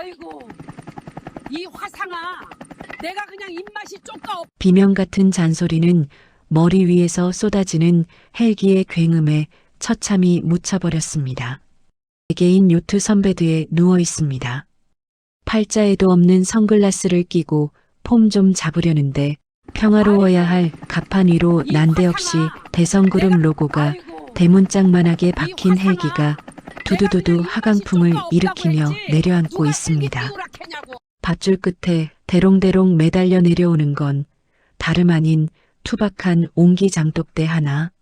아이고, 이 화상아, 내가 그냥 입맛이 쪼까 없. 비명 같은 잔소리는 머리 위에서 쏟아지는 헬기의 굉음에 처참히 묻혀버렸습니다. 개인 요트 선베드에 누워 있습니다. 팔자에도 없는 선글라스를 끼고 폼 좀 잡으려는데 평화로워야 할 갑판 위로 난데없이 대성그룹 로고가 대문짝만하게 박힌 헬기가 두두두두 하강풍을 일으키며 내려앉고 있습니다. 밧줄 끝에 대롱대롱 매달려 내려오는 건 다름 아닌 투박한 옹기장독대 하나.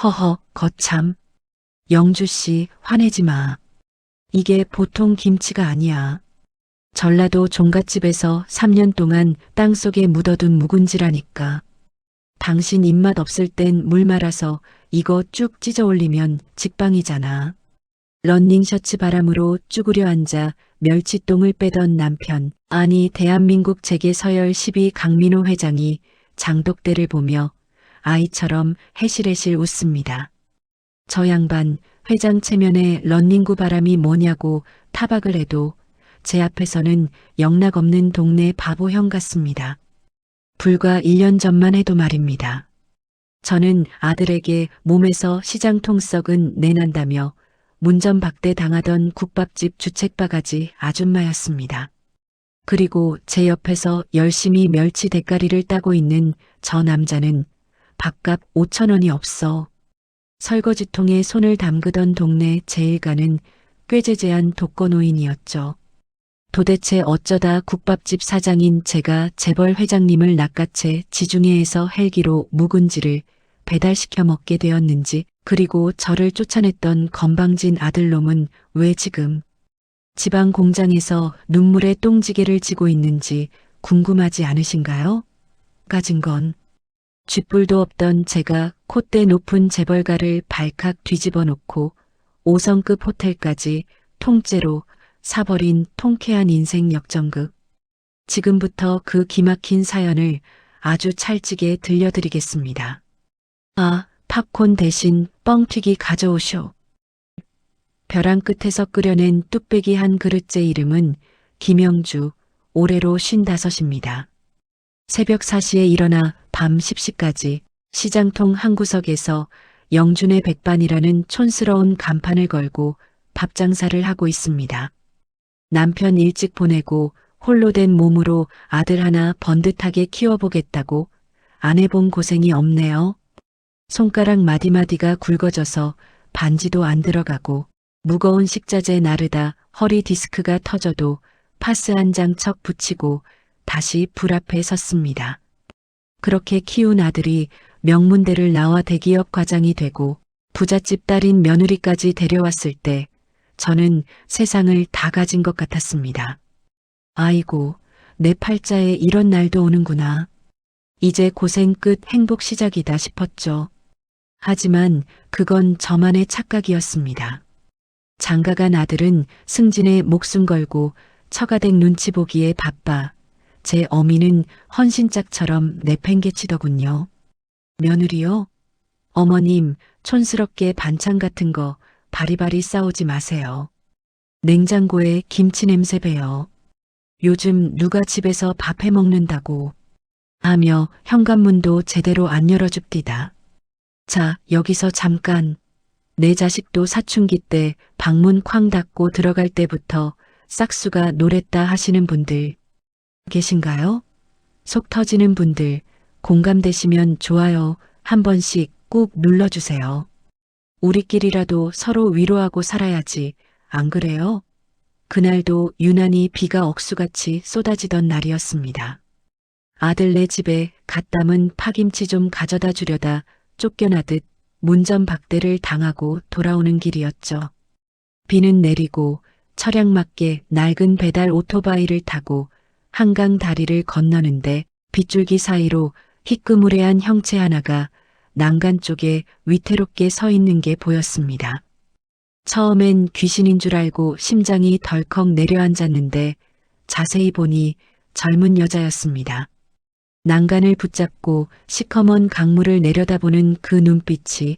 허허, 거참. 영주씨, 화내지 마. 이게 보통 김치가 아니야. 전라도 종갓집에서 3년 동안 땅속에 묻어둔 묵은지라니까. 당신 입맛 없을 땐 물 말아서 이거 쭉 찢어 올리면 직방이잖아. 런닝셔츠 바람으로 쭈그려 앉아 멸치똥을 빼던 남편, 아니 대한민국 재계 서열 10위 강민호 회장이 장독대를 보며 아이처럼 해실해실 웃습니다. 저 양반 회장 체면에 런닝구 바람이 뭐냐고 타박을 해도 제 앞에서는 영락없는 동네 바보형 같습니다. 불과 1년 전만 해도 말입니다. 저는 아들에게 몸에서 시장통 썩은 내난다며 문전박대 당하던 국밥집 주책바가지 아줌마였습니다. 그리고 제 옆에서 열심히 멸치 대가리를 따고 있는 저 남자는 밥값 5,000원이 없어. 설거지통에 손을 담그던 동네 제일가는 꾀재재한 독거노인이었죠. 도대체 어쩌다 국밥집 사장인 제가 재벌 회장님을 낚아채 지중해에서 헬기로 묵은지를 배달시켜 먹게 되었는지, 그리고 저를 쫓아냈던 건방진 아들놈은 왜 지금 지방 공장에서 눈물의 똥지게를 지고 있는지 궁금하지 않으신가요? 가진 건 쥐뿔도 없던 제가 콧대 높은 재벌가를 발칵 뒤집어 놓고 5성급 호텔까지 통째로 사버린 통쾌한 인생 역전극. 지금부터 그 기막힌 사연을 아주 찰지게 들려드리겠습니다. 아, 팝콘 대신 뻥튀기 가져오쇼. 벼랑 끝에서 끓여낸 뚝배기 한 그릇째 이름은 김영주, 올해로 55입니다. 새벽 4시에 일어나 밤 10시까지 시장통 한 구석에서 영준의 백반이라는 촌스러운 간판을 걸고 밥장사를 하고 있습니다. 남편 일찍 보내고 홀로 된 몸으로 아들 하나 번듯하게 키워보겠다고 안 해본 고생이 없네요. 손가락 마디마디가 굵어져서 반지도 안 들어가고 무거운 식자재 나르다 허리 디스크가 터져도 파스 한 장 척 붙이고 다시 불 앞에 섰습니다. 그렇게 키운 아들이 명문대를 나와 대기업 과장이 되고 부잣집 딸인 며느리까지 데려왔을 때 저는 세상을 다 가진 것 같았습니다. 아이고, 내 팔자에 이런 날도 오는구나. 이제 고생 끝 행복 시작이다 싶었죠. 하지만 그건 저만의 착각이었습니다. 장가간 아들은 승진에 목숨 걸고 처가댁 눈치 보기에 바빠 제 어미는 헌신짝처럼 내팽개치더군요. 며느리요? 어머님, 촌스럽게 반찬 같은 거 바리바리 싸오지 마세요. 냉장고에 김치 냄새 배요. 요즘 누가 집에서 밥 해 먹는다고 하며 현관문도 제대로 안 열어줍디다. 자, 여기서 잠깐. 내 자식도 사춘기 때 방문 쾅 닫고 들어갈 때부터 싹수가 노랬다 하시는 분들 계신가요? 속 터지는 분들 공감되시면 좋아요 한 번씩 꾹 눌러주세요. 우리끼리라도 서로 위로하고 살아야지, 안 그래요? 그날도 유난히 비가 억수같이 쏟아지던 날이었습니다. 아들네 집에 갓 담은 파김치 좀 가져다 주려다 쫓겨나듯 문전박대를 당하고 돌아오는 길이었죠. 비는 내리고 철양맞게 낡은 배달 오토바이를 타고 한강 다리를 건너는데 빗줄기 사이로 희끄무레한 형체 하나가 난간 쪽에 위태롭게 서 있는 게 보였습니다. 처음엔 귀신인 줄 알고 심장이 덜컥 내려앉았는데 자세히 보니 젊은 여자였습니다. 난간을 붙잡고 시커먼 강물을 내려다보는 그 눈빛이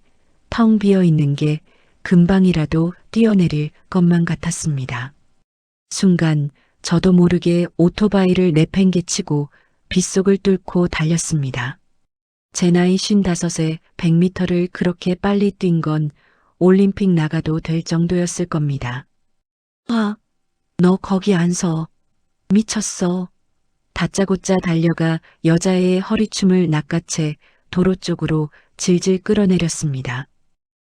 텅 비어 있는 게 금방이라도 뛰어내릴 것만 같았습니다. 순간 저도 모르게 오토바이를 내팽개치고 빗속을 뚫고 달렸습니다. 제 나이 55에 100m를 그렇게 빨리 뛴 건 올림픽 나가도 될 정도였을 겁니다. 아, 너 거기 안 서. 미쳤어. 다짜고짜 달려가 여자애의 허리춤을 낚아채 도로 쪽으로 질질 끌어내렸습니다.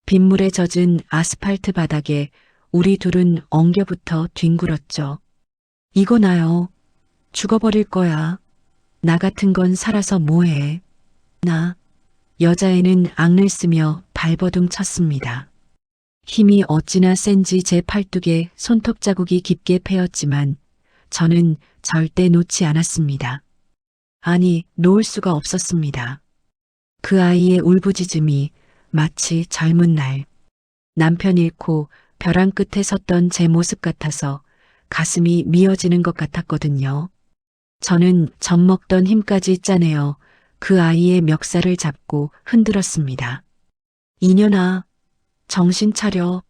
빗물에 젖은 아스팔트 바닥에 우리 둘은 엉겨붙어 뒹굴었죠. 이거 나요. 죽어버릴 거야. 나 같은 건 살아서 뭐해. 나. 여자애는 악을 쓰며 발버둥 쳤습니다. 힘이 어찌나 센지 제 팔뚝에 손톱 자국이 깊게 패였지만 저는 절대 놓지 않았습니다. 아니, 놓을 수가 없었습니다. 그 아이의 울부짖음이 마치 젊은 날 남편 잃고 벼랑 끝에 섰던 제 모습 같아서 가슴이 미어지는 것 같았거든요. 저는 젖먹던 힘까지 짜내어 그 아이의 멱살을 잡고 흔들었습니다. 이년아, 정신 차려.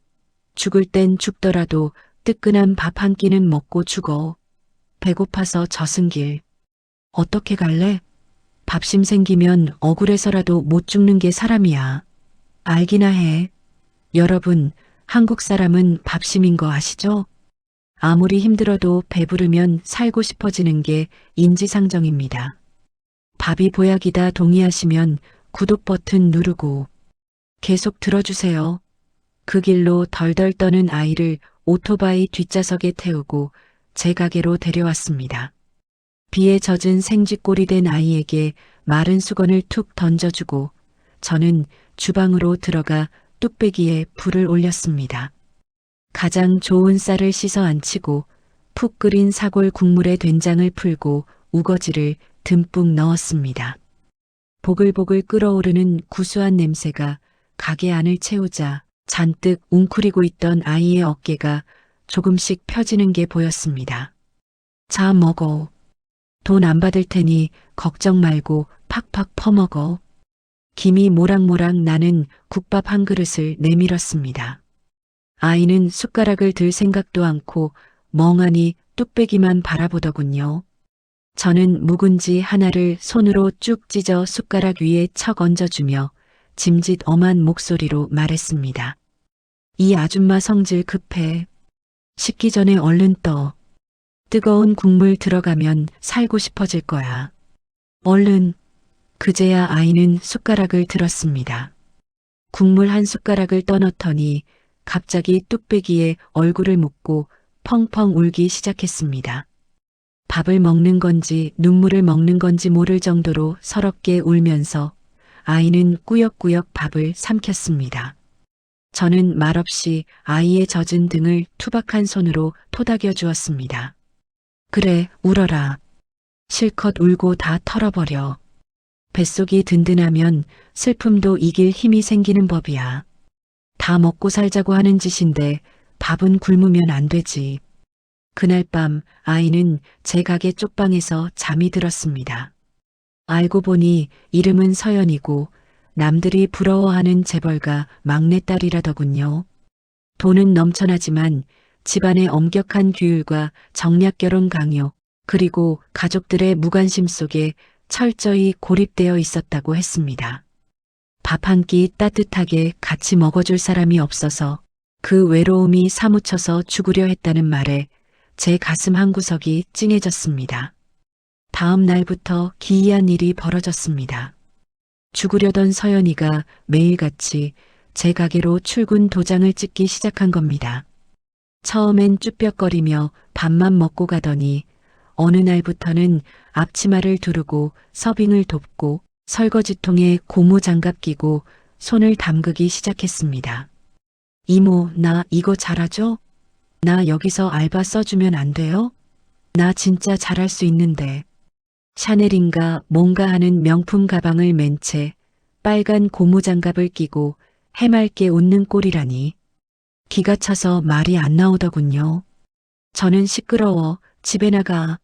죽을 땐 죽더라도 뜨끈한 밥 한 끼는 먹고 죽어. 배고파서 젖은 길. 어떻게 갈래? 밥심 생기면 억울해서라도 못 죽는 게 사람이야. 알기나 해. 여러분, 한국 사람은 밥심인 거 아시죠? 아무리 힘들어도 배부르면 살고 싶어지는 게 인지상정입니다. 밥이 보약이다 동의하시면 구독 버튼 누르고 계속 들어주세요. 그 길로 덜덜 떠는 아이를 오토바이 뒷좌석에 태우고 제 가게로 데려왔습니다. 비에 젖은 생쥐꼴이 된 아이에게 마른 수건을 툭 던져주고 저는 주방으로 들어가 뚝배기에 불을 올렸습니다. 가장 좋은 쌀을 씻어 안치고 푹 끓인 사골 국물에 된장을 풀고 우거지를 듬뿍 넣었습니다. 보글보글 끓어오르는 구수한 냄새가 가게 안을 채우자 잔뜩 웅크리고 있던 아이의 어깨가 조금씩 펴지는 게 보였습니다. 자, 먹어. 돈 안 받을 테니 걱정 말고 팍팍 퍼먹어. 김이 모락모락 나는 국밥 한 그릇을 내밀었습니다. 아이는 숟가락을 들 생각도 않고 멍하니 뚝배기만 바라보더군요. 저는 묵은지 하나를 손으로 쭉 찢어 숟가락 위에 척 얹어주며 짐짓 엄한 목소리로 말했습니다. 이 아줌마 성질 급해. 식기 전에 얼른 떠. 뜨거운 국물 들어가면 살고 싶어질 거야. 얼른. 그제야 아이는 숟가락을 들었습니다. 국물 한 숟가락을 떠넣더니 갑자기 뚝배기에 얼굴을 묻고 펑펑 울기 시작했습니다. 밥을 먹는 건지 눈물을 먹는 건지 모를 정도로 서럽게 울면서 아이는 꾸역꾸역 밥을 삼켰습니다. 저는 말없이 아이의 젖은 등을 투박한 손으로 토닥여 주었습니다. 그래, 울어라. 실컷 울고 다 털어버려. 뱃속이 든든하면 슬픔도 이길 힘이 생기는 법이야. 다 먹고 살자고 하는 짓인데 밥은 굶으면 안 되지. 그날 밤 아이는 제 가게 쪽방에서 잠이 들었습니다. 알고 보니 이름은 서연이고 남들이 부러워하는 재벌가 막내딸이라더군요. 돈은 넘쳐나지만 집안의 엄격한 규율과 정략결혼 강요, 그리고 가족들의 무관심 속에 철저히 고립되어 있었다고 했습니다. 밥 한 끼 따뜻하게 같이 먹어줄 사람이 없어서 그 외로움이 사무쳐서 죽으려 했다는 말에 제 가슴 한구석이 찡해졌습니다. 다음 날부터 기이한 일이 벌어졌습니다. 죽으려던 서연이가 매일같이 제 가게로 출근 도장을 찍기 시작한 겁니다. 처음엔 쭈뼛거리며 밥만 먹고 가더니 어느 날부터는 앞치마를 두르고 서빙을 돕고 설거지통에 고무장갑 끼고 손을 담그기 시작했습니다. 이모, 나 이거 잘하죠? 나 여기서 알바 써주면 안 돼요? 나 진짜 잘할 수 있는데. 샤넬인가 뭔가 하는 명품 가방을 맨 채 빨간 고무장갑을 끼고 해맑게 웃는 꼴이라니. 기가 차서 말이 안 나오더군요. 저는 시끄러워 집에 나가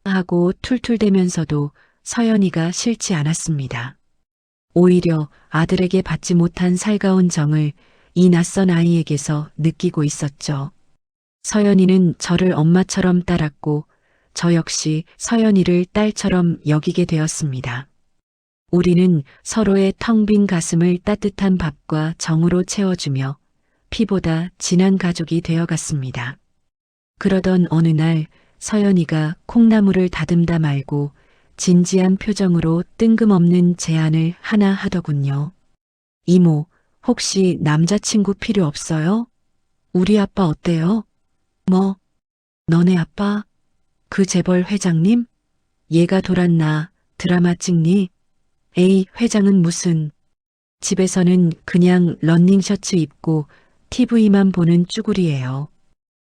하고 툴툴대면서도 서연이가 싫지 않았습니다. 오히려 아들에게 받지 못한 살가운 정을 이 낯선 아이에게서 느끼고 있었죠. 서연이는 저를 엄마처럼 따랐고 저 역시 서연이를 딸처럼 여기게 되었습니다. 우리는 서로의 텅 빈 가슴을 따뜻한 밥과 정으로 채워주며 피보다 진한 가족이 되어갔습니다. 그러던 어느 날 서연이가 콩나물을 다듬다 말고 진지한 표정으로 뜬금없는 제안을 하나 하더군요. 이모, 혹시 남자친구 필요 없어요? 우리 아빠 어때요? 뭐? 너네 아빠? 그 재벌 회장님? 얘가 돌았나? 드라마 찍니? 에이, 회장은 무슨. 집에서는 그냥 러닝셔츠 입고 TV만 보는 쭈구리예요.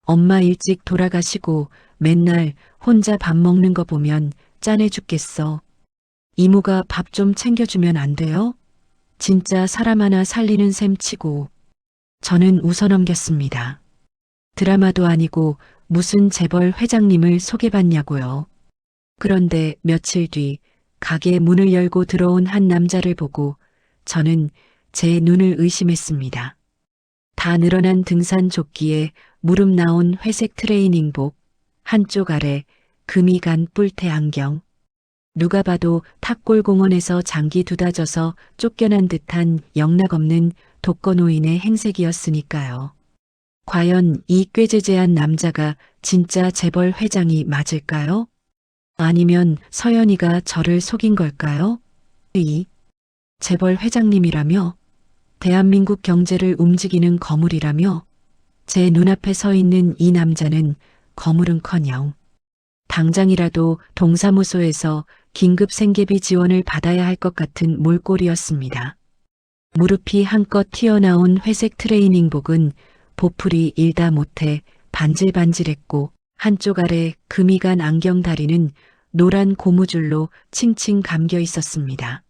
엄마 일찍 돌아가시고 맨날 혼자 밥 먹는 거 보면 짠해 죽겠어. 이모가 밥 좀 챙겨주면 안 돼요? 진짜 사람 하나 살리는 셈 치고. 저는 웃어넘겼습니다. 드라마도 아니고 무슨 재벌 회장님을 소개받냐고요. 그런데 며칠 뒤 가게 문을 열고 들어온 한 남자를 보고 저는 제 눈을 의심했습니다. 다 늘어난 등산 조끼에 무릎 나온 회색 트레이닝복, 한쪽 아래 금이 간 뿔테 안경. 누가 봐도 탑골공원에서 장기 두다져서 쫓겨난 듯한 영락없는 독거노인의 행색이었으니까요. 과연 이 꾀죄죄한 남자가 진짜 재벌 회장이 맞을까요? 아니면 서연이가 저를 속인 걸까요? 이 재벌 회장님이라며? 대한민국 경제를 움직이는 거물이라며? 제 눈앞에 서 있는 이 남자는 거물은커녕 당장이라도 동사무소에서 긴급 생계비 지원을 받아야 할 것 같은 몰골이었습니다. 무릎이 한껏 튀어나온 회색 트레이닝복은 보풀이 일다 못해 반질반질했고 한쪽 아래 금이 간 안경 다리는 노란 고무줄로 칭칭 감겨 있었습니다.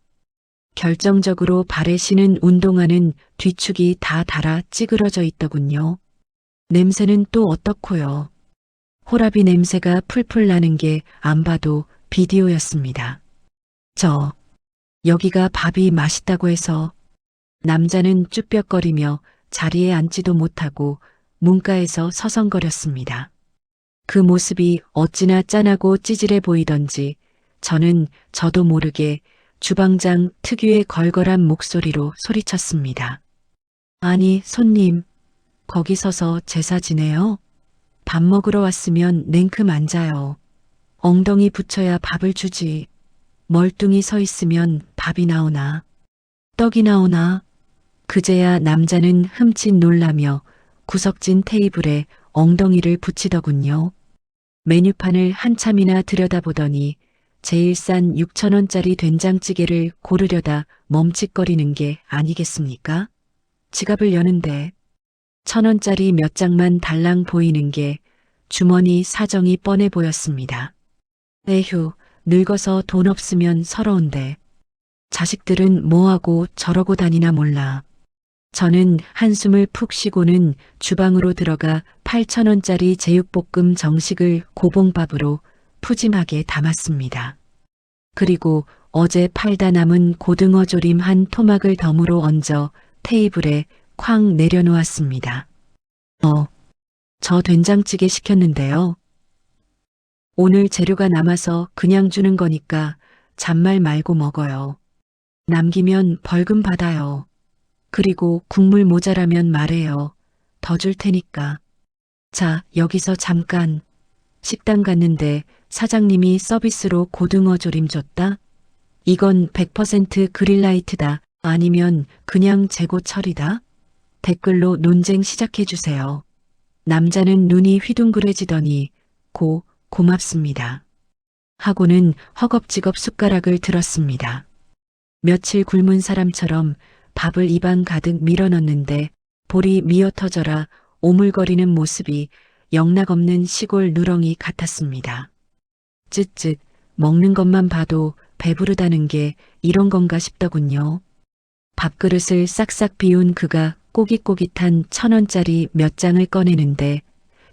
결정적으로 발에 신은 운동화는 뒤축이 다 닳아 찌그러져 있더군요. 냄새는 또 어떻고요. 호라비 냄새가 풀풀 나는 게 안 봐도 비디오였습니다. 여기가 밥이 맛있다고 해서. 남자는 쭈뼛거리며 자리에 앉지도 못하고 문가에서 서성거렸습니다. 그 모습이 어찌나 짠하고 찌질해 보이던지 저는 저도 모르게 주방장 특유의 걸걸한 목소리로 소리쳤습니다. 아니, 손님, 거기 서서 제사 지내요? 밥 먹으러 왔으면 냉큼 앉아요. 엉덩이 붙여야 밥을 주지. 멀뚱히 서 있으면 밥이 나오나, 떡이 나오나. 그제야 남자는 흠칫 놀라며 구석진 테이블에 엉덩이를 붙이더군요. 메뉴판을 한참이나 들여다보더니 제일 싼 6,000원짜리 된장찌개를 고르려다 멈칫거리는 게 아니겠습니까? 지갑을 여는데 1,000원짜리 몇 장만 달랑 보이는 게 주머니 사정이 뻔해 보였습니다. 에휴, 늙어서 돈 없으면 서러운데. 자식들은 뭐하고 저러고 다니나 몰라. 저는 한숨을 푹 쉬고는 주방으로 들어가 8,000원짜리 제육볶음 정식을 고봉밥으로 푸짐하게 담았습니다. 그리고 어제 팔다 남은 고등어 조림 한 토막을 덤으로 얹어 테이블에 쾅 내려놓았습니다. 저 된장찌개 시켰는데요. 오늘 재료가 남아서 그냥 주는 거니까 잔말 말고 먹어요. 남기면 벌금 받아요. 그리고 국물 모자라면 말해요. 더 줄 테니까. 자, 여기서 잠깐. 식당 갔는데 사장님이 서비스로 고등어 조림 줬다? 이건 100% 그릴라이트다. 아니면 그냥 재고 처리다? 댓글로 논쟁 시작해주세요. 남자는 눈이 휘둥그레지더니 고맙습니다. 하고는 허겁지겁 숟가락을 들었습니다. 며칠 굶은 사람처럼 밥을 입안 가득 밀어넣는데 볼이 미어터져라 오물거리는 모습이 영락없는 시골 누렁이 같았습니다. 쯧쯧 먹는 것만 봐도 배부르다는 게 이런 건가 싶더군요. 밥그릇을 싹싹 비운 그가 꼬깃꼬깃한 1,000원짜리 몇 장을 꺼내는데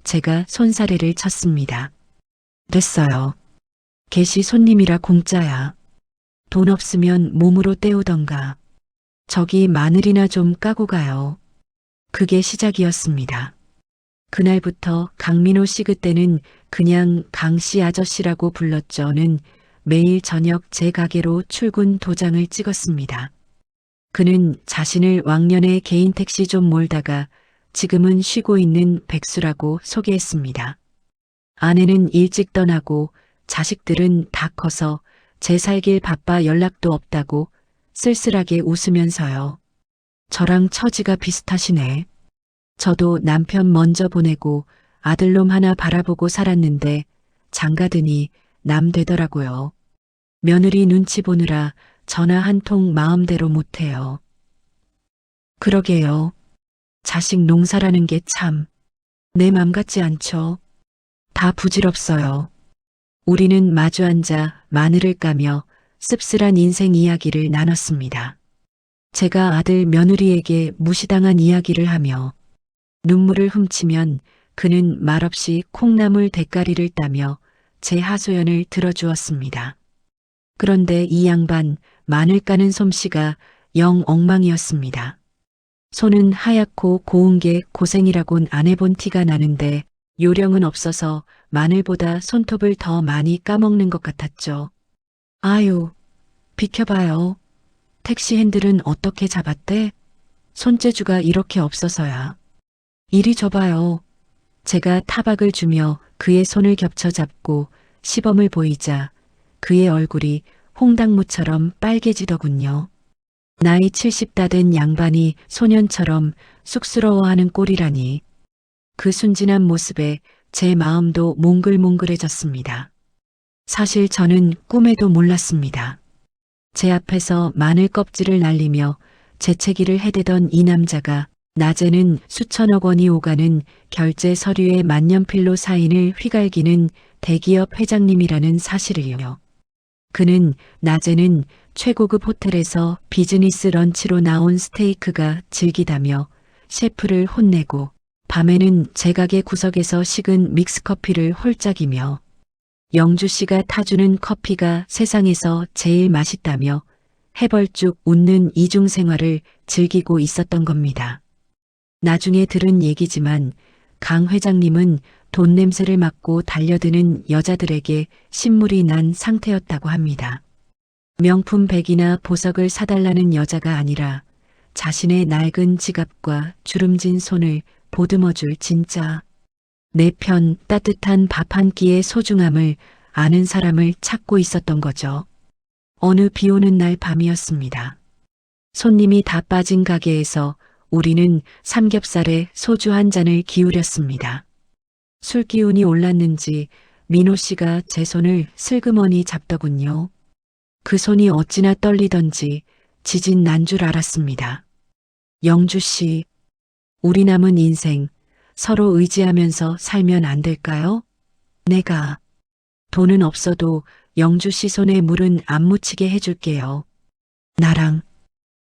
제가 손사래를 쳤습니다. 됐어요. 계시 손님이라 공짜야. 돈 없으면 몸으로 때우던가. 저기 마늘이나 좀 까고 가요. 그게 시작이었습니다. 그날부터 강민호 씨, 그때는 그냥 강씨 아저씨라고 불렀죠는 매일 저녁 제 가게로 출근 도장을 찍었습니다. 그는 자신을 왕년에 개인 택시 좀 몰다가 지금은 쉬고 있는 백수라고 소개했습니다. 아내는 일찍 떠나고 자식들은 다 커서 제 살길 바빠 연락도 없다고 쓸쓸하게 웃으면서요. 저랑 처지가 비슷하시네. 저도 남편 먼저 보내고 아들놈 하나 바라보고 살았는데 장가드니 남 되더라고요. 며느리 눈치 보느라 전화 한 통 마음대로 못해요. 그러게요. 자식 농사라는 게 참 내 맘 같지 않죠. 다 부질없어요. 우리는 마주 앉아 마늘을 까며 씁쓸한 인생 이야기를 나눴습니다. 제가 아들 며느리에게 무시당한 이야기를 하며 눈물을 훔치면 그는 말없이 콩나물 대가리를 따며 제 하소연을 들어주었습니다. 그런데 이 양반 마늘 까는 솜씨가 영 엉망이었습니다. 손은 하얗고 고운 게 고생이라곤 안 해본 티가 나는데 요령은 없어서 마늘보다 손톱을 더 많이 까먹는 것 같았죠. 아유, 비켜봐요. 택시 핸들은 어떻게 잡았대? 손재주가 이렇게 없어서야. 이리 줘봐요. 제가 타박을 주며 그의 손을 겹쳐 잡고 시범을 보이자 그의 얼굴이 홍당무처럼 빨개지더군요. 나이 70다 된 양반이 소년처럼 쑥스러워하는 꼴이라니. 그 순진한 모습에 제 마음도 몽글몽글해졌습니다. 사실 저는 꿈에도 몰랐습니다. 제 앞에서 마늘 껍질을 날리며 재채기를 해대던 이 남자가 낮에는 수천억 원이 오가는 결제 서류의 만년필로 사인을 휘갈기는 대기업 회장님이라는 사실을요. 그는 낮에는 최고급 호텔에서 비즈니스 런치로 나온 스테이크가 질기다며 셰프를 혼내고 밤에는 제 가게 구석에서 식은 믹스커피를 홀짝이며 영주 씨가 타주는 커피가 세상에서 제일 맛있다며 해벌쭉 웃는 이중 생활을 즐기고 있었던 겁니다. 나중에 들은 얘기지만 강 회장님은 돈 냄새를 맡고 달려드는 여자들에게 신물이 난 상태였다고 합니다. 명품 백이나 보석을 사달라는 여자가 아니라 자신의 낡은 지갑과 주름진 손을 보듬어줄 진짜 내 편 따뜻한 밥 한 끼의 소중함을 아는 사람을 찾고 있었던 거죠. 어느 비 오는 날 밤이었습니다. 손님이 다 빠진 가게에서 우리는 삼겹살에 소주 한 잔을 기울였습니다. 술 기운이 올랐는지 민호 씨가 제 손을 슬그머니 잡더군요. 그 손이 어찌나 떨리던지 지진 난 줄 알았습니다. 영주 씨, 우리 남은 인생 서로 의지하면서 살면 안 될까요? 내가 돈은 없어도 영주 씨 손에 물은 안 묻히게 해줄게요. 나랑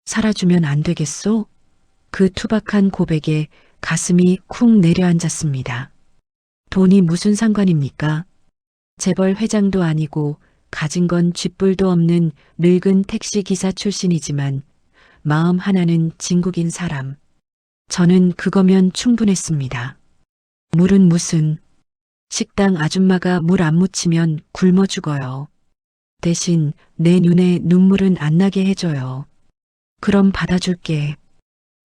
살아주면 안 되겠소? 그 투박한 고백에 가슴이 쿵 내려앉았습니다. 돈이 무슨 상관입니까? 재벌 회장도 아니고 가진 건 쥐뿔도 없는 늙은 택시기사 출신이지만 마음 하나는 진국인 사람. 저는 그거면 충분했습니다. 물은 무슨 식당 아줌마가 물 안 묻히면 굶어 죽어요. 대신 내 눈에 눈물은 안 나게 해줘요. 그럼 받아줄게.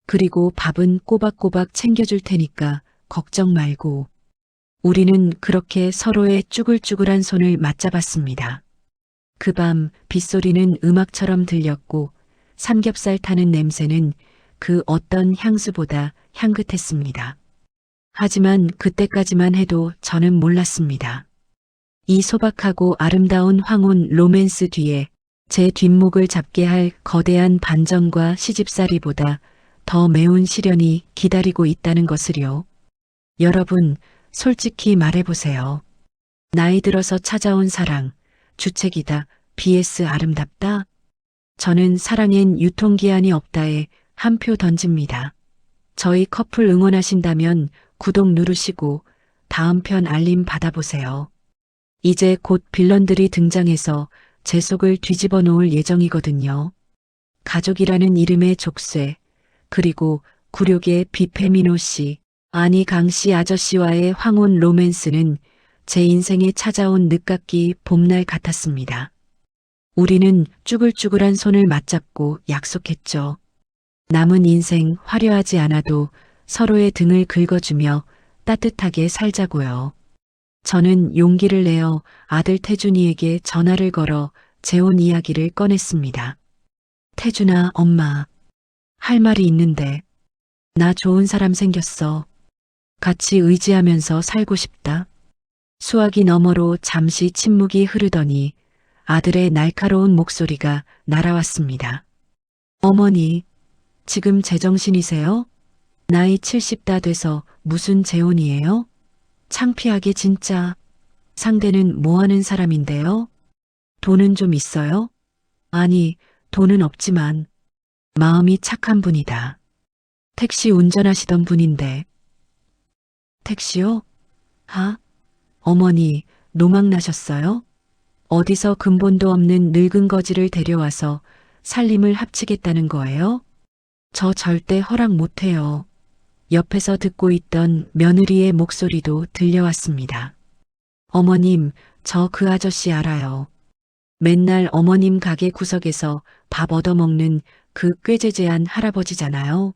그리고 밥은 꼬박꼬박 챙겨줄 테니까 걱정 말고. 우리는 그렇게 서로의 쭈글쭈글한 손을 맞잡았습니다. 그 밤 빗소리는 음악처럼 들렸고 삼겹살 타는 냄새는 그 어떤 향수보다 향긋했습니다. 하지만 그때까지만 해도 저는 몰랐습니다. 이 소박하고 아름다운 황혼 로맨스 뒤에 제 뒷목을 잡게 할 거대한 반전과 시집살이보다 더 매운 시련이 기다리고 있다는 것을요. 여러분, 솔직히 말해보세요. 나이 들어서 찾아온 사랑, 주책이다, BS 아름답다? 저는 사랑엔 유통기한이 없다에 한 표 던집니다. 저희 커플 응원하신다면 구독 누르시고 다음 편 알림 받아보세요. 이제 곧 빌런들이 등장해서 제 속을 뒤집어 놓을 예정이거든요. 가족이라는 이름의 족쇄, 그리고 굴욕의 비페미노 씨, 아니 강씨 아저씨와의 황혼 로맨스는 제 인생에 찾아온 늦깎이 봄날 같았습니다. 우리는 쭈글쭈글한 손을 맞잡고 약속했죠. 남은 인생 화려하지 않아도 서로의 등을 긁어주며 따뜻하게 살자고요. 저는 용기를 내어 아들 태준이에게 전화를 걸어 재혼 이야기를 꺼냈습니다. 태준아, 엄마. 할 말이 있는데. 나 좋은 사람 생겼어. 같이 의지하면서 살고 싶다. 수화기 너머로 잠시 침묵이 흐르더니 아들의 날카로운 목소리가 날아왔습니다. 어머니, 지금 제정신이세요? 나이 70 다 돼서 무슨 재혼이에요? 창피하게 진짜. 상대는 뭐 하는 사람인데요? 돈은 좀 있어요? 아니, 돈은 없지만 마음이 착한 분이다. 택시 운전하시던 분인데. 택시요? 아? 어머니, 노망 나셨어요? 어디서 근본도 없는 늙은 거지를 데려와서 살림을 합치겠다는 거예요? 저 절대 허락 못해요. 옆에서 듣고 있던 며느리의 목소리도 들려왔습니다. 어머님, 저 그 아저씨 알아요. 맨날 어머님 가게 구석에서 밥 얻어먹는 그 꾀죄죄한 할아버지잖아요.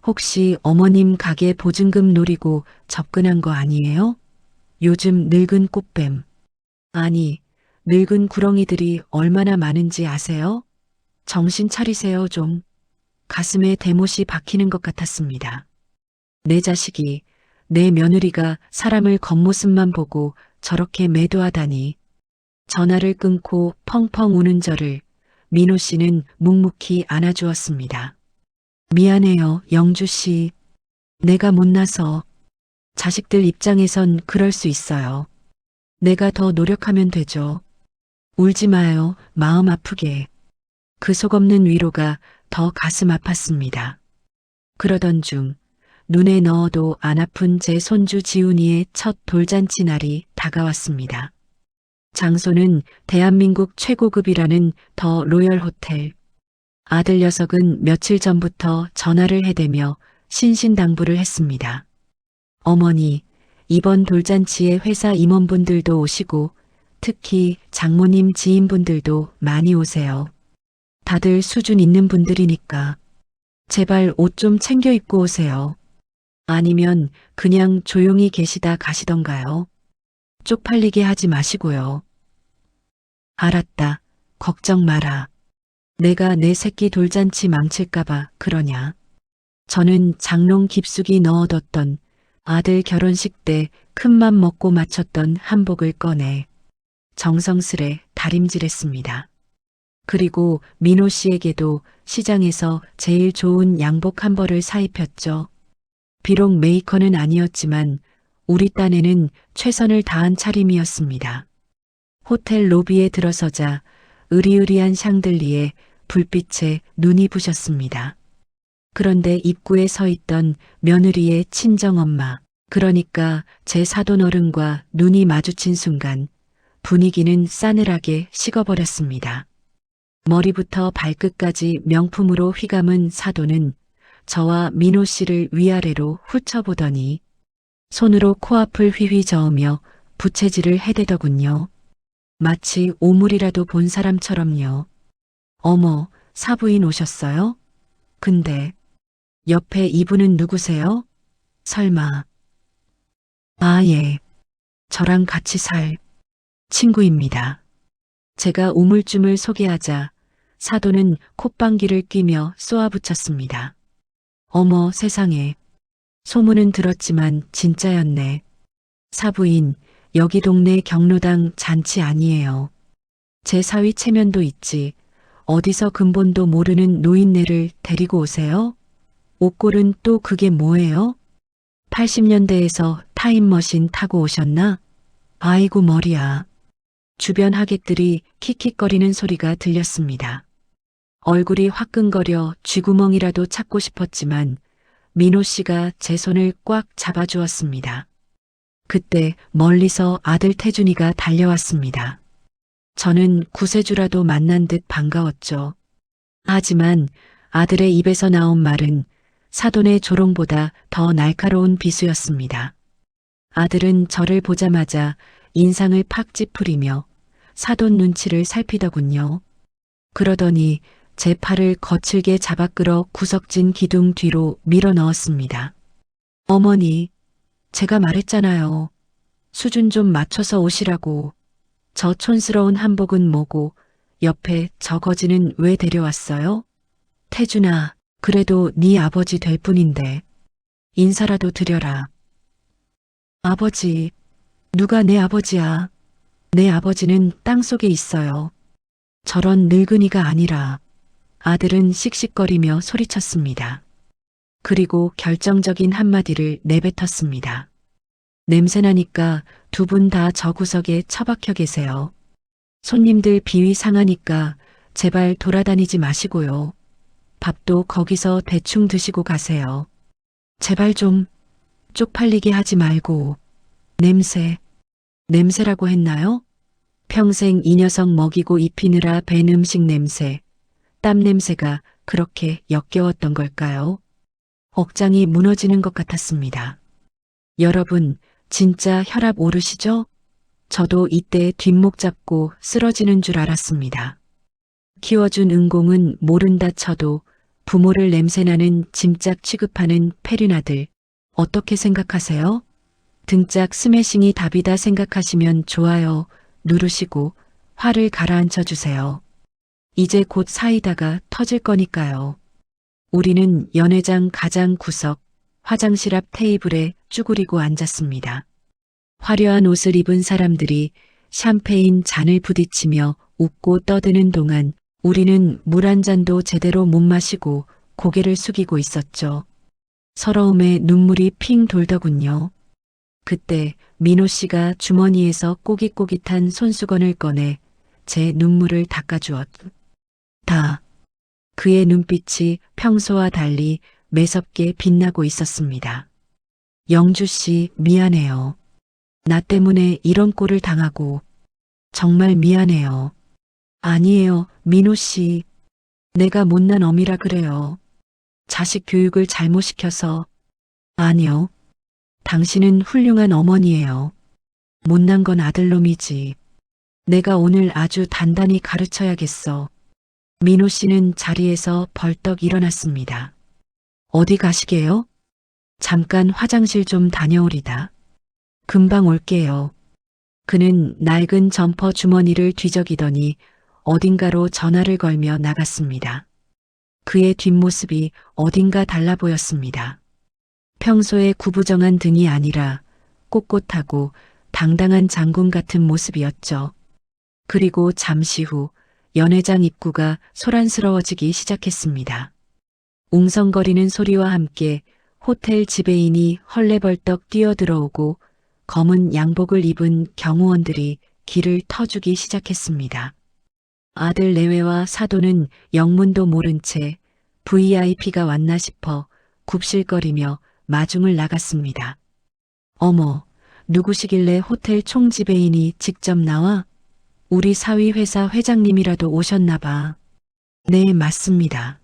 혹시 어머님 가게 보증금 노리고 접근한 거 아니에요? 요즘 늙은 꽃뱀. 아니, 늙은 구렁이들이 얼마나 많은지 아세요? 정신 차리세요 좀. 가슴에 대못이 박히는 것 같았습니다. 내 자식이, 내 며느리가 사람을 겉모습만 보고 저렇게 매도하다니. 전화를 끊고 펑펑 우는 저를 민호 씨는 묵묵히 안아주었습니다. 미안해요, 영주 씨. 내가 못나서. 자식들 입장에선 그럴 수 있어요. 내가 더 노력하면 되죠. 울지 마요, 마음 아프게. 그 속없는 위로가 더 가슴 아팠습니다. 그러던 중 눈에 넣어도 안 아픈 제 손주 지훈이의 첫 돌잔치 날이 다가왔습니다. 장소는 대한민국 최고급이라는 더 로열 호텔. 아들 녀석은 며칠 전부터 전화를 해대며 신신당부를 했습니다. 어머니, 이번 돌잔치에 회사 임원분들도 오시고 특히 장모님 지인분들도 많이 오세요. 다들 수준 있는 분들이니까 제발 옷 좀 챙겨 입고 오세요. 아니면 그냥 조용히 계시다 가시던가요. 쪽팔리게 하지 마시고요. 알았다. 걱정 마라. 내가 내 새끼 돌잔치 망칠까봐 그러냐. 저는 장롱 깊숙이 넣어뒀던 아들 결혼식 때 큰맘 먹고 맞췄던 한복을 꺼내 정성스레 다림질했습니다. 그리고 민호 씨에게도 시장에서 제일 좋은 양복 한 벌을 사입혔죠. 비록 메이커는 아니었지만 우리 딴에는 최선을 다한 차림이었습니다. 호텔 로비에 들어서자 으리으리한 샹들리에 불빛에 눈이 부셨습니다. 그런데 입구에 서 있던 며느리의 친정엄마, 그러니까 제 사돈 어른과 눈이 마주친 순간 분위기는 싸늘하게 식어버렸습니다. 머리부터 발끝까지 명품으로 휘감은 사돈은 저와 민호 씨를 위아래로 훑어보더니 손으로 코앞을 휘휘 저으며 부채질을 해대더군요. 마치 오물이라도 본 사람처럼요. 어머, 사부인 오셨어요? 근데 옆에 이분은 누구세요? 설마. 아, 예. 저랑 같이 살 친구입니다. 제가 우물쭈물 소개하자 사돈은 콧방귀를 뀌며 쏘아붙였습니다. 어머 세상에. 소문은 들었지만 진짜였네. 사부인, 여기 동네 경로당 잔치 아니에요. 제 사위 체면도 있지. 어디서 근본도 모르는 노인네를 데리고 오세요? 옷골은 또 그게 뭐예요? 80년대에서 타임머신 타고 오셨나? 아이고 머리야. 주변 하객들이 킥킥거리는 소리가 들렸습니다. 얼굴이 화끈거려 쥐구멍이라도 찾고 싶었지만 민호 씨가 제 손을 꽉 잡아주었습니다. 그때 멀리서 아들 태준이가 달려왔습니다. 저는 구세주라도 만난 듯 반가웠죠. 하지만 아들의 입에서 나온 말은 사돈의 조롱보다 더 날카로운 비수였습니다. 아들은 저를 보자마자 인상을 팍 찌푸리며 사돈 눈치를 살피더군요. 그러더니 제 팔을 거칠게 잡아 끌어 구석진 기둥 뒤로 밀어 넣었습니다. 어머니, 제가 말했잖아요. 수준 좀 맞춰서 오시라고. 저 촌스러운 한복은 뭐고 옆에 저 거지는 왜 데려왔어요? 태준아, 그래도 네 아버지 될 뿐인데 인사라도 드려라. 아버지, 누가 내 아버지야? 내 아버지는 땅속에 있어요. 저런 늙은이가 아니라. 아들은 씩씩거리며 소리쳤습니다. 그리고 결정적인 한마디를 내뱉었습니다. 냄새나니까 두 분 다 저 구석에 처박혀 계세요. 손님들 비위 상하니까 제발 돌아다니지 마시고요. 밥도 거기서 대충 드시고 가세요. 제발 좀 쪽팔리게 하지 말고. 냄새라고 했나요? 평생 이 녀석 먹이고 입히느라 밴 음식 냄새, 땀 냄새가 그렇게 역겨웠던 걸까요? 억장이 무너지는 것 같았습니다. 여러분, 진짜 혈압 오르시죠? 저도 이때 뒷목 잡고 쓰러지는 줄 알았습니다. 키워준 은공은 모른다 쳐도 부모를 냄새나는 짐짝 취급하는 페린 아들, 어떻게 생각하세요? 등짝 스매싱이 답이다 생각하시면 좋아요 누르시고 화를 가라앉혀 주세요. 이제 곧 사이다가 터질 거니까요. 우리는 연회장 가장 구석 화장실 앞 테이블에 쭈그리고 앉았습니다. 화려한 옷을 입은 사람들이 샴페인 잔을 부딪히며 웃고 떠드는 동안 우리는 물 한 잔도 제대로 못 마시고 고개를 숙이고 있었죠. 서러움에 눈물이 핑 돌더군요. 그때 민호 씨가 주머니에서 꼬깃꼬깃한 손수건을 꺼내 제 눈물을 닦아주었다. 그의 눈빛이 평소와 달리 매섭게 빛나고 있었습니다. 영주 씨, 미안해요. 나 때문에 이런 꼴을 당하고 정말 미안해요. 아니에요, 민호 씨. 내가 못난 어미라 그래요. 자식 교육을 잘못 시켜서. 아니요. 당신은 훌륭한 어머니예요. 못난 건 아들놈이지. 내가 오늘 아주 단단히 가르쳐야겠어. 민호 씨는 자리에서 벌떡 일어났습니다. 어디 가시게요? 잠깐 화장실 좀 다녀오리다. 금방 올게요. 그는 낡은 점퍼 주머니를 뒤적이더니 어딘가로 전화를 걸며 나갔습니다. 그의 뒷모습이 어딘가 달라 보였습니다. 평소에 구부정한 등이 아니라 꼿꼿하고 당당한 장군 같은 모습이었죠. 그리고 잠시 후 연회장 입구가 소란스러워지기 시작했습니다. 웅성거리는 소리와 함께 호텔 지배인이 헐레벌떡 뛰어들어오고 검은 양복을 입은 경호원들이 길을 터주기 시작했습니다. 아들 내외와 사돈은 영문도 모른 채 VIP가 왔나 싶어 굽실거리며 마중을 나갔습니다. 어머, 누구시길래 호텔 총지배인이 직접 나와? 우리 사위회사 회장님이라도 오셨나 봐. 네, 맞습니다.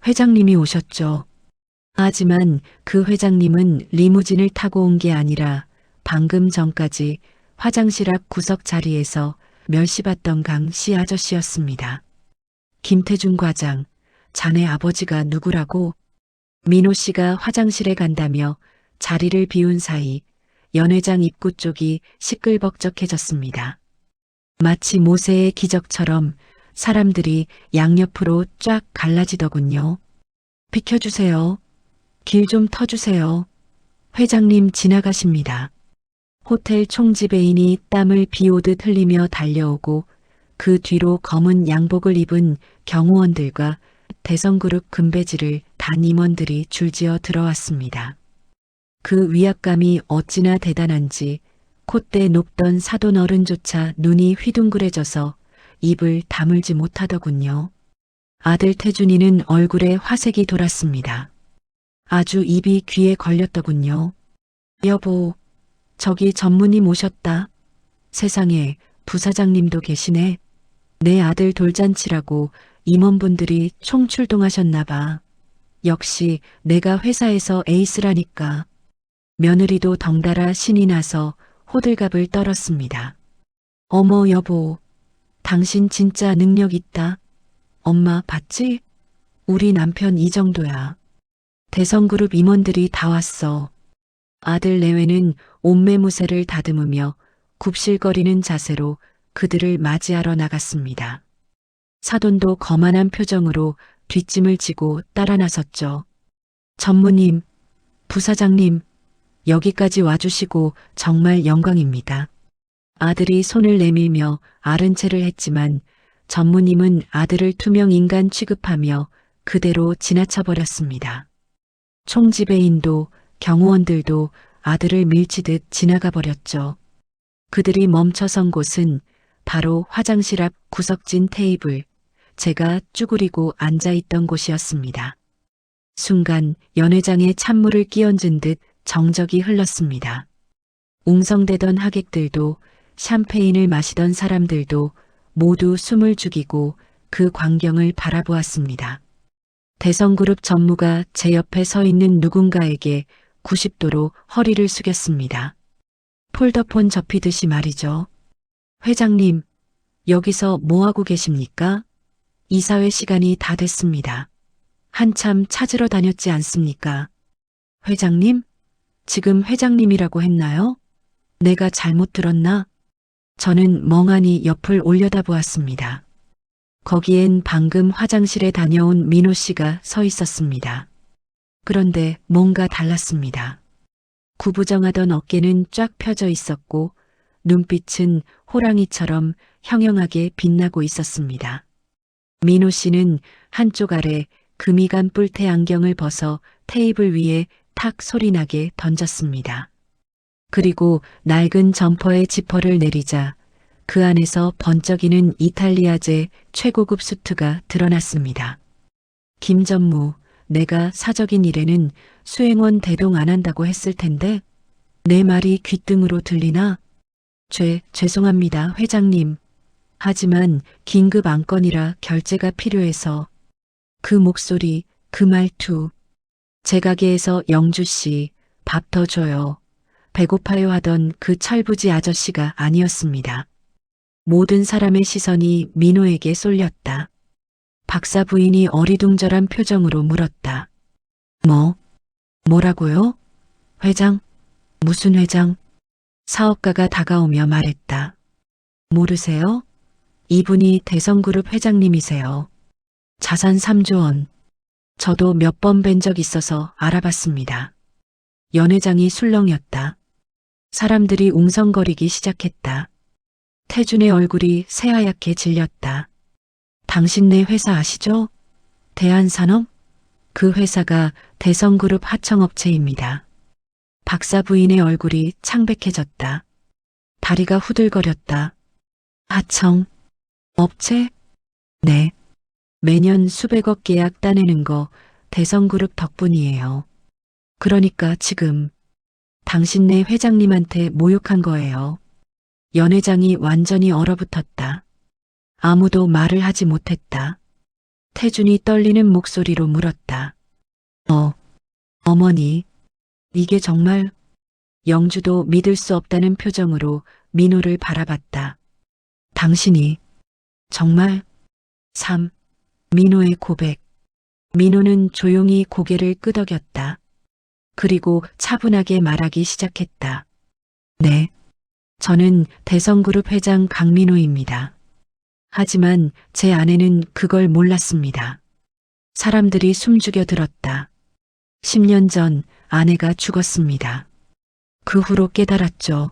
회장님이 오셨죠. 하지만 그 회장님은 리무진을 타고 온 게 아니라 방금 전까지 화장실 앞 구석 자리에서 멸시받던 강 씨 아저씨였습니다. 김태준 과장, 자네 아버지가 누구라고? 민호 씨가 화장실에 간다며 자리를 비운 사이 연회장 입구 쪽이 시끌벅적해졌습니다. 마치 모세의 기적처럼 사람들이 양옆으로 쫙 갈라지더군요. 비켜주세요. 길 좀 터주세요. 회장님 지나가십니다. 호텔 총지배인이 땀을 비오듯 흘리며 달려오고 그 뒤로 검은 양복을 입은 경호원들과 대성그룹 금배지를 단 임원들이 줄지어 들어왔습니다. 그 위압감이 어찌나 대단한지 콧대 높던 사돈 어른조차 눈이 휘둥그레져서 입을 다물지 못하더군요. 아들 태준이는 얼굴에 화색이 돌았습니다. 아주 입이 귀에 걸렸더군요. 여보, 저기 전무님 오셨다. 세상에 부사장님도 계시네. 내 아들 돌잔치라고 임원분들이 총출동하셨나 봐. 역시 내가 회사에서 에이스라니까. 며느리도 덩달아 신이 나서 호들갑을 떨었습니다. 어머 여보, 당신 진짜 능력 있다. 엄마 봤지? 우리 남편 이 정도야. 대성그룹 임원들이 다 왔어. 아들 내외는 옷매무새를 다듬으며 굽실거리는 자세로 그들을 맞이하러 나갔습니다. 사돈도 거만한 표정으로 뒷짐을 지고 따라 나섰죠. 전무님, 부사장님, 여기까지 와주시고 정말 영광입니다. 아들이 손을 내밀며 아른 체를 했지만 전무님은 아들을 투명 인간 취급하며 그대로 지나쳐버렸습니다. 총지배인도 경호원들도 아들을 밀치듯 지나가 버렸죠. 그들이 멈춰선 곳은 바로 화장실 앞 구석진 테이블, 제가 쭈그리고 앉아있던 곳이었습니다. 순간 연회장에 찬물을 끼얹은 듯 정적이 흘렀습니다. 웅성대던 하객들도 샴페인을 마시던 사람들도 모두 숨을 죽이고 그 광경을 바라보았습니다. 대성그룹 전무가 제 옆에 서 있는 누군가에게 90도로 허리를 숙였습니다. 폴더폰 접히듯이 말이죠. 회장님, 여기서 뭐하고 계십니까? 이사회 시간이 다 됐습니다. 한참 찾으러 다녔지 않습니까? 회장님? 지금 회장님이라고 했나요? 내가 잘못 들었나? 저는 멍하니 옆을 올려다보았습니다. 거기엔 방금 화장실에 다녀온 민호 씨가 서 있었습니다. 그런데 뭔가 달랐습니다. 구부정하던 어깨는 쫙 펴져 있었고 눈빛은 호랑이처럼 형형하게 빛나고 있었습니다. 민호 씨는 한쪽 아래 금이간 뿔테 안경을 벗어 테이블 위에 탁 소리나게 던졌습니다. 그리고 낡은 점퍼의 지퍼를 내리자 그 안에서 번쩍이는 이탈리아제 최고급 수트가 드러났습니다. 김전무, 내가 사적인 일에는 수행원 대동 안 한다고 했을 텐데 내 말이 귓등으로 들리나? 죄송합니다, 회장님. 하지만 긴급 안건이라 결제가 필요해서. 그 목소리, 그 말투. 제 가게에서 영주 씨, 밥 더 줘요. 배고파요 하던 그 철부지 아저씨가 아니었습니다. 모든 사람의 시선이 민호에게 쏠렸다. 박사 부인이 어리둥절한 표정으로 물었다. 뭐라고요? 회장? 무슨 회장? 사업가가 다가오며 말했다. 모르세요? 이분이 대성그룹 회장님이세요. 자산 3조 원. 저도 몇 번 뵌 적 있어서 알아봤습니다. 연회장이 술렁였다. 사람들이 웅성거리기 시작했다. 태준의 얼굴이 새하얗게 질렸다. 당신네 회사 아시죠? 대한산업? 그 회사가 대성그룹 하청업체입니다. 박사 부인의 얼굴이 창백해졌다. 다리가 후들거렸다. 하청? 업체? 네. 매년 수백억 계약 따내는 거 대성그룹 덕분이에요. 그러니까 지금 당신네 회장님한테 모욕한 거예요. 연 회장이 완전히 얼어붙었다. 아무도 말을 하지 못했다. 태준이 떨리는 목소리로 물었다. 어머니, 이게 정말? 영주도 믿을 수 없다는 표정으로 민호를 바라봤다. 당신이 정말? 민호의 고백. 민호는 조용히 고개를 끄덕였다. 그리고 차분하게 말하기 시작했다. 네, 저는 대성그룹 회장 강민호입니다. 하지만 제 아내는 그걸 몰랐습니다. 사람들이 숨죽여 들었다. 10년 전 아내가 죽었습니다. 그 후로 깨달았죠.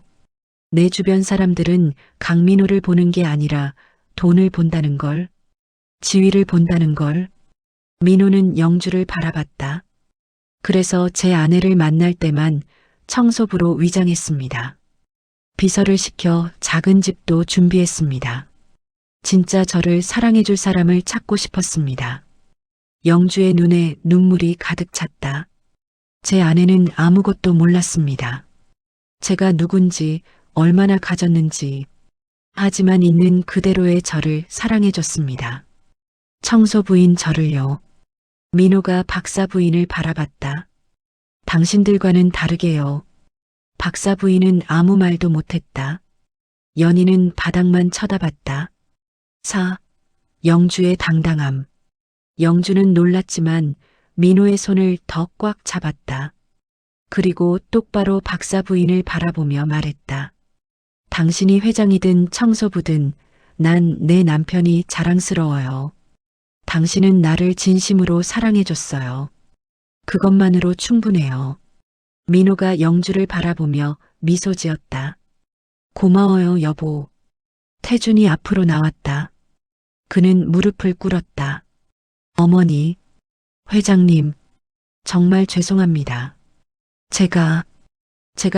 내 주변 사람들은 강민호를 보는 게 아니라 돈을 본다는 걸, 지위를 본다는 걸. 민호는 영주를 바라봤다. 그래서 제 아내를 만날 때만 청소부로 위장했습니다. 비서를 시켜 작은 집도 준비했습니다. 진짜 저를 사랑해줄 사람을 찾고 싶었습니다. 영주의 눈에 눈물이 가득 찼다. 제 아내는 아무것도 몰랐습니다. 제가 누군지, 얼마나 가졌는지. 하지만 있는 그대로의 저를 사랑해줬습니다. 청소부인 저를요. 민호가 박사 부인을 바라봤다. 당신들과는 다르게요. 박사 부인은 아무 말도 못했다. 연희는 바닥만 쳐다봤다. 영주의 당당함. 영주는 놀랐지만 민호의 손을 더 꽉 잡았다. 그리고 똑바로 박사 부인을 바라보며 말했다. 당신이 회장이든 청소부든 난 내 남편이 자랑스러워요. 당신은 나를 진심으로 사랑해줬어요. 그것만으로 충분해요. 민호가 영주를 바라보며 미소 지었다. 고마워요, 여보. 태준이 앞으로 나왔다. 그는 무릎을 꿇었다. 어머니, 회장님, 정말 죄송합니다. 제가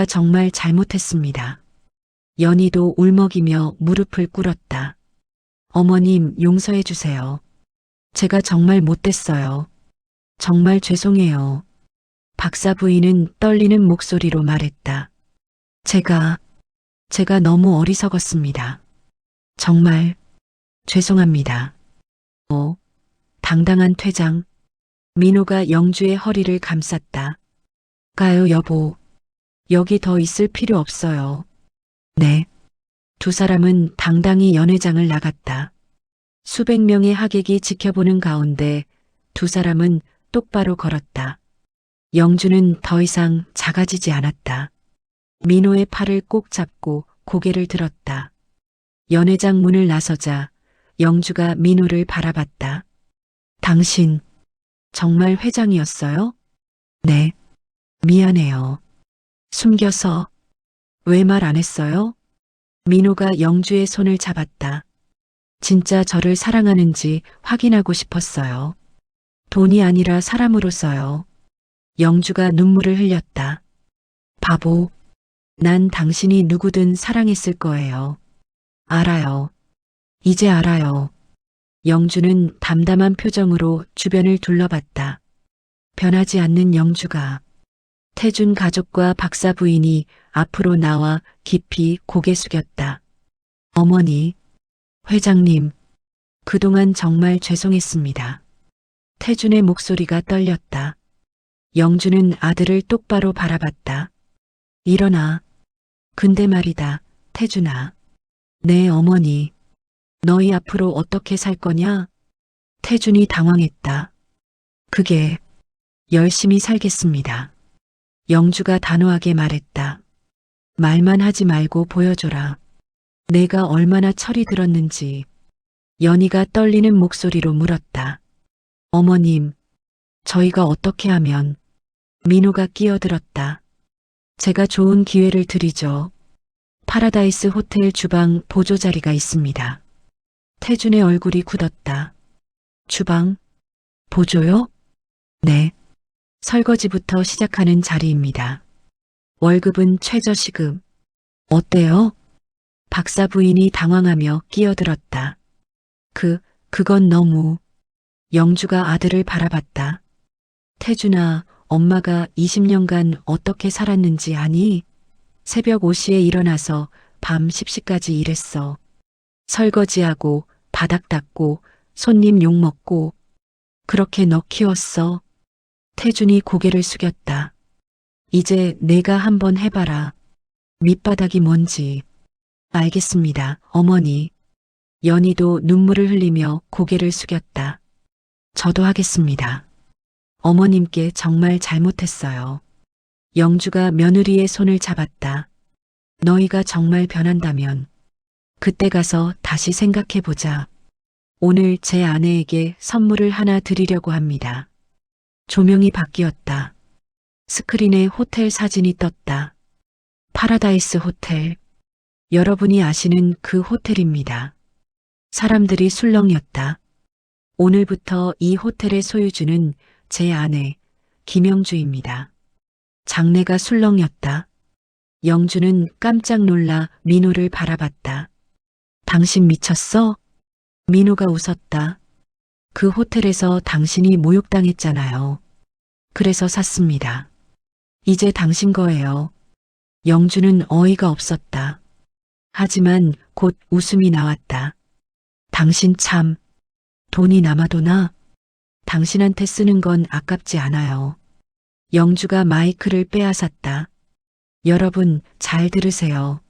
정말 잘못했습니다. 연희도 울먹이며 무릎을 꿇었다. 어머님, 용서해 주세요. 제가 정말 못됐어요. 정말 죄송해요. 박사 부인은 떨리는 목소리로 말했다. 제가 너무 어리석었습니다. 정말 죄송합니다. 당당한 퇴장. 민호가 영주의 허리를 감쌌다. 가요, 여보. 여기 더 있을 필요 없어요. 네. 두 사람은 당당히 연회장을 나갔다. 수백 명의 하객이 지켜보는 가운데 두 사람은 똑바로 걸었다. 영주는 더 이상 작아지지 않았다. 민호의 팔을 꼭 잡고 고개를 들었다. 연회장 문을 나서자 영주가 민호를 바라봤다. 당신 정말 회장이었어요? 네. 미안해요. 숨겨서 왜 말 안 했어요? 민호가 영주의 손을 잡았다. 진짜 저를 사랑하는지 확인하고 싶었어요. 돈이 아니라 사람으로서요. 영주가 눈물을 흘렸다. 바보. 난 당신이 누구든 사랑했을 거예요. 알아요. 이제 알아요. 영주는 담담한 표정으로 주변을 둘러봤다. 변하지 않는 영주가. 태준 가족과 박사 부인이 앞으로 나와 깊이 고개 숙였다. 어머니, 회장님, 그동안 정말 죄송했습니다. 태준의 목소리가 떨렸다. 영주는 아들을 똑바로 바라봤다. 일어나. 근데 말이다, 태준아. 네, 어머니. 너희 앞으로 어떻게 살 거냐? 태준이 당황했다. 그게 열심히 살겠습니다. 영주가 단호하게 말했다. 말만 하지 말고 보여줘라. 내가 얼마나 철이 들었는지. 연희가 떨리는 목소리로 물었다. 어머님, 저희가 어떻게 하면? 민호가 끼어들었다. 제가 좋은 기회를 드리죠. 파라다이스 호텔 주방 보조 자리가 있습니다. 태준의 얼굴이 굳었다. 주방? 보조요? 네. 설거지부터 시작하는 자리입니다. 월급은 최저시급. 어때요? 박사 부인이 당황하며 끼어들었다. 그건 너무. 영주가 아들을 바라봤다. 태준아, 엄마가 20년간 어떻게 살았는지 아니? 새벽 5시에 일어나서 밤 10시까지 일했어. 설거지하고 바닥 닦고 손님 욕먹고 그렇게 너 키웠어. 태준이 고개를 숙였다. 이제 내가 한번 해봐라. 밑바닥이 뭔지. 알겠습니다, 어머니. 연희도 눈물을 흘리며 고개를 숙였다. 저도 하겠습니다. 어머님께 정말 잘못했어요. 영주가 며느리의 손을 잡았다. 너희가 정말 변한다면 그때 가서 다시 생각해보자. 오늘 제 아내에게 선물을 하나 드리려고 합니다. 조명이 바뀌었다. 스크린에 호텔 사진이 떴다. 파라다이스 호텔. 여러분이 아시는 그 호텔입니다. 사람들이 술렁였다. 오늘부터 이 호텔의 소유주는 제 아내 김영주입니다. 장내가 술렁였다. 영주는 깜짝 놀라 민호를 바라봤다. 당신 미쳤어? 민호가 웃었다. 그 호텔에서 당신이 모욕당했잖아요. 그래서 샀습니다. 이제 당신 거예요. 영주는 어이가 없었다. 하지만 곧 웃음이 나왔다. 당신 참, 돈이 남아도나? 당신한테 쓰는 건 아깝지 않아요. 영주가 마이크를 빼앗았다. 여러분, 잘 들으세요.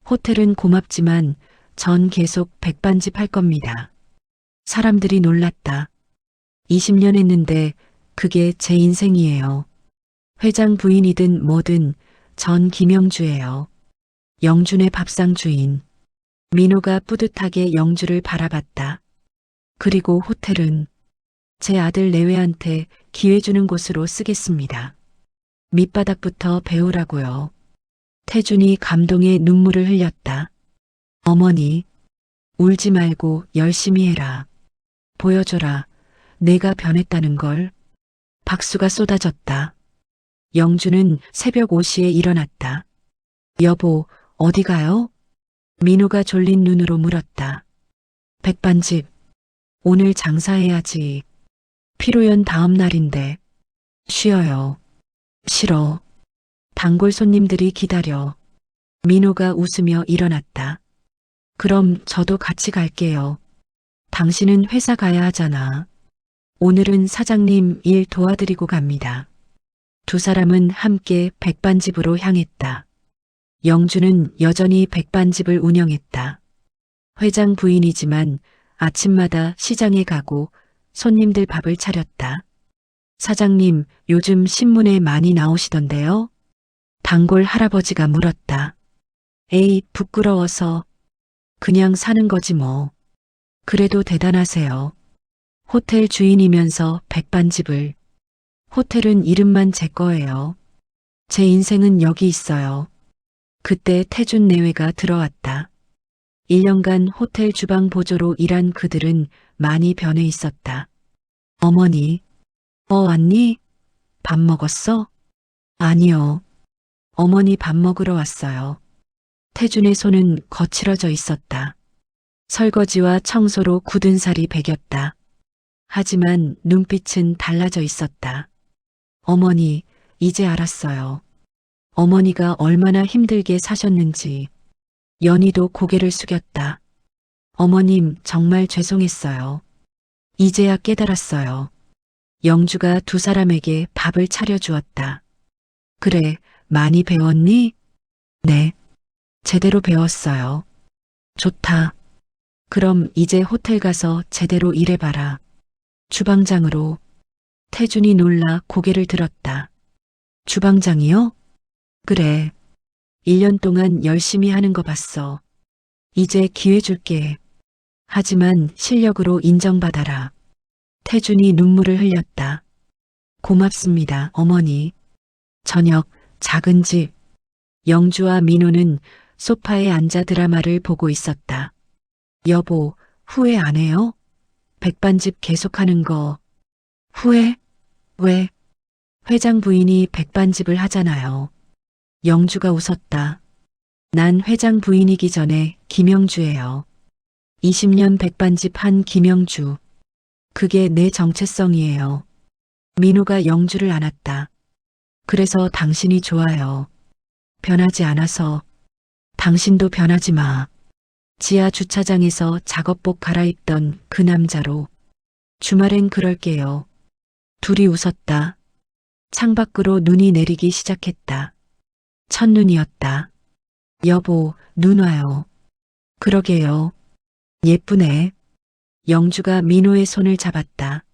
호텔은 고맙지만 전 계속 백반집 할 겁니다. 사람들이 놀랐다. 20년 했는데 그게 제 인생이에요. 회장 부인이든 뭐든 전 김영주예요. 영준의 밥상 주인. 민호가 뿌듯하게 영주를 바라봤다. 그리고 호텔은 제 아들 내외한테 기회 주는 곳으로 쓰겠습니다. 밑바닥부터 배우라고요. 태준이 감동의 눈물을 흘렸다. 어머니, 울지 말고 열심히 해라. 보여줘라. 내가 변했다는 걸. 박수가 쏟아졌다. 영주는 새벽 5시에 일어났다. 여보, 어디 가요? 민호가 졸린 눈으로 물었다. 백반집. 오늘 장사해야지. 피로연 다음 날인데. 쉬어요. 싫어. 단골 손님들이 기다려. 민호가 웃으며 일어났다. 그럼 저도 같이 갈게요. 당신은 회사 가야 하잖아. 오늘은 사장님 일 도와드리고 갑니다. 두 사람은 함께 백반집으로 향했다. 영주는 여전히 백반집을 운영했다. 회장 부인이지만 아침마다 시장에 가고 손님들 밥을 차렸다. 사장님, 요즘 신문에 많이 나오시던데요? 단골 할아버지가 물었다. 에이, 부끄러워서. 그냥 사는 거지 뭐. 그래도 대단하세요. 호텔 주인이면서 백반집을. 호텔은 이름만 제 거예요. 제 인생은 여기 있어요. 그때 태준 내외가 들어왔다. 1년간 호텔 주방 보조로 일한 그들은 많이 변해 있었다. 어머니, 왔니? 밥 먹었어? 아니요. 어머니 밥 먹으러 왔어요. 태준의 손은 거칠어져 있었다. 설거지와 청소로 굳은 살이 배겼다. 하지만 눈빛은 달라져 있었다. 어머니, 이제 알았어요. 어머니가 얼마나 힘들게 사셨는지. 연희도 고개를 숙였다. 어머님, 정말 죄송했어요. 이제야 깨달았어요. 영주가 두 사람에게 밥을 차려주었다. 그래, 많이 배웠니? 네, 제대로 배웠어요. 좋다. 그럼 이제 호텔 가서 제대로 일해봐라. 주방장으로. 태준이 놀라 고개를 들었다. 주방장이요? 그래. 1년 동안 열심히 하는 거 봤어. 이제 기회 줄게. 하지만 실력으로 인정받아라. 태준이 눈물을 흘렸다. 고맙습니다, 어머니. 저녁, 작은 집. 영주와 민호는 소파에 앉아 드라마를 보고 있었다. 여보, 후회 안 해요? 백반집 계속하는 거. 후회? 왜? 회장 부인이 백반집을 하잖아요. 영주가 웃었다. 난 회장 부인이기 전에 김영주예요. 20년 백반집 한 김영주. 그게 내 정체성이에요. 민호가 영주를 안았다. 그래서 당신이 좋아요. 변하지 않아서. 당신도 변하지 마. 지하 주차장에서 작업복 갈아입던 그 남자로. 주말엔 그럴게요. 둘이 웃었다. 창밖으로 눈이 내리기 시작했다. 첫눈이었다. 여보, 눈 와요. 그러게요. 예쁘네. 영주가 민호의 손을 잡았다.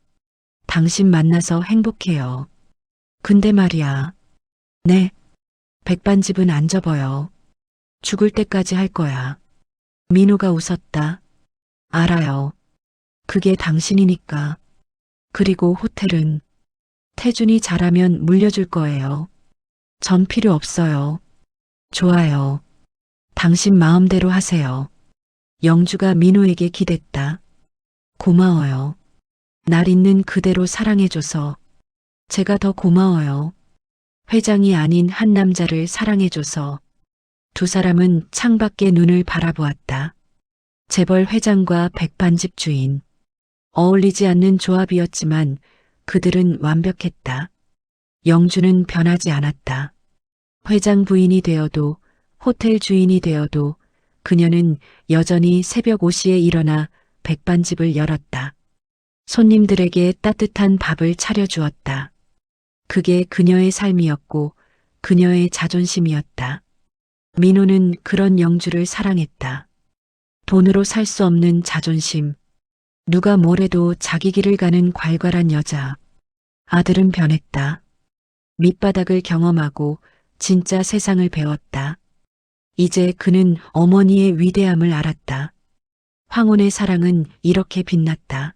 당신 만나서 행복해요. 근데 말이야. 네. 백반집은 안 접어요. 죽을 때까지 할 거야. 민호가 웃었다. 알아요. 그게 당신이니까. 그리고 호텔은 태준이 잘하면 물려줄 거예요. 전 필요 없어요. 좋아요. 당신 마음대로 하세요. 영주가 민호에게 기댔다. 고마워요. 날 있는 그대로 사랑해줘서. 제가 더 고마워요. 회장이 아닌 한 남자를 사랑해줘서. 두 사람은 창밖에 눈을 바라보았다. 재벌 회장과 백반집 주인. 어울리지 않는 조합이었지만 그들은 완벽했다. 영주는 변하지 않았다. 회장 부인이 되어도 호텔 주인이 되어도 그녀는 여전히 새벽 5시에 일어나 백반집을 열었다. 손님들에게 따뜻한 밥을 차려주었다. 그게 그녀의 삶이었고 그녀의 자존심이었다. 민호는 그런 영주를 사랑했다. 돈으로 살 수 없는 자존심. 누가 뭐래도 자기 길을 가는 괄괄한 여자. 아들은 변했다. 밑바닥을 경험하고 진짜 세상을 배웠다. 이제 그는 어머니의 위대함을 알았다. 황혼의 사랑은 이렇게 빛났다.